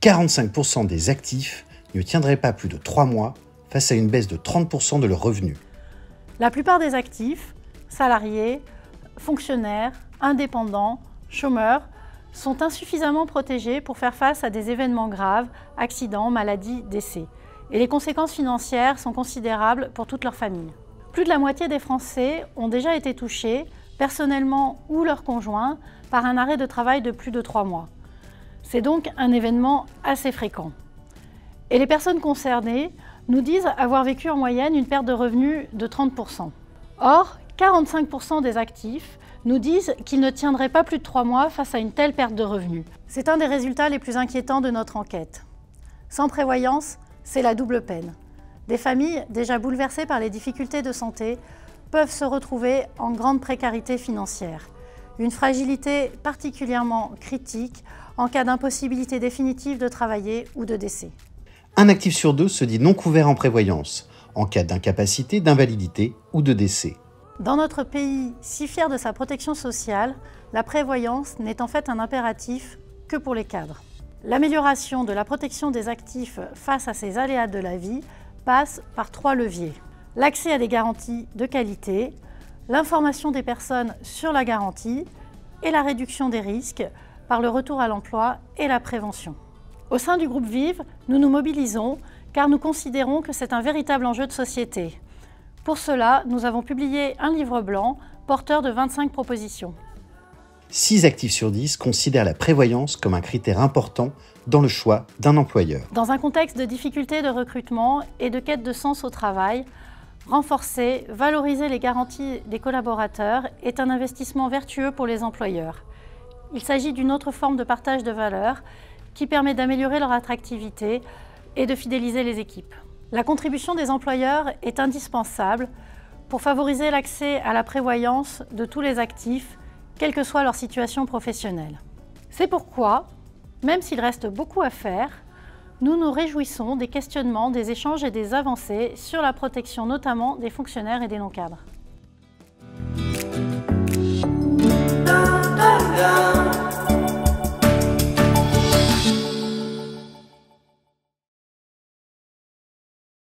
45% des actifs ne tiendraient pas plus de 3 mois face à une baisse de 30% de leurs revenus. La plupart des actifs, salariés, fonctionnaires, indépendants, chômeurs, sont insuffisamment protégés pour faire face à des événements graves, accidents, maladies, décès. Et les conséquences financières sont considérables pour toute leur famille. Plus de la moitié des Français ont déjà été touchés, personnellement ou leur conjoint, par un arrêt de travail de plus de 3 mois. C'est donc un événement assez fréquent. Et les personnes concernées nous disent avoir vécu en moyenne une perte de revenus de 30%. Or, 45% des actifs nous disent qu'ils ne tiendraient pas plus de 3 mois face à une telle perte de revenus. C'est un des résultats les plus inquiétants de notre enquête. Sans prévoyance, c'est la double peine. Des familles déjà bouleversées par les difficultés de santé peuvent se retrouver en grande précarité financière. Une fragilité particulièrement critique en cas d'impossibilité définitive de travailler ou de décès. Un actif sur 2 se dit non couvert en prévoyance, en cas d'incapacité, d'invalidité ou de décès. Dans notre pays, si fier de sa protection sociale, la prévoyance n'est en fait un impératif que pour les cadres. L'amélioration de la protection des actifs face à ces aléas de la vie passe par 3 leviers. L'accès à des garanties de qualité, l'information des personnes sur la garantie et la réduction des risques par le retour à l'emploi et la prévention. Au sein du groupe Vive, nous nous mobilisons car nous considérons que c'est un véritable enjeu de société. Pour cela, nous avons publié un livre blanc porteur de 25 propositions. 6 actifs sur 10 considèrent la prévoyance comme un critère important dans le choix d'un employeur. Dans un contexte de difficultés de recrutement et de quête de sens au travail, renforcer, valoriser les garanties des collaborateurs est un investissement vertueux pour les employeurs. Il s'agit d'une autre forme de partage de valeur qui permet d'améliorer leur attractivité et de fidéliser les équipes. La contribution des employeurs est indispensable pour favoriser l'accès à la prévoyance de tous les actifs, quelle que soit leur situation professionnelle. C'est pourquoi, même s'il reste beaucoup à faire, nous nous réjouissons des questionnements, des échanges et des avancées sur la protection notamment des fonctionnaires et des non-cadres.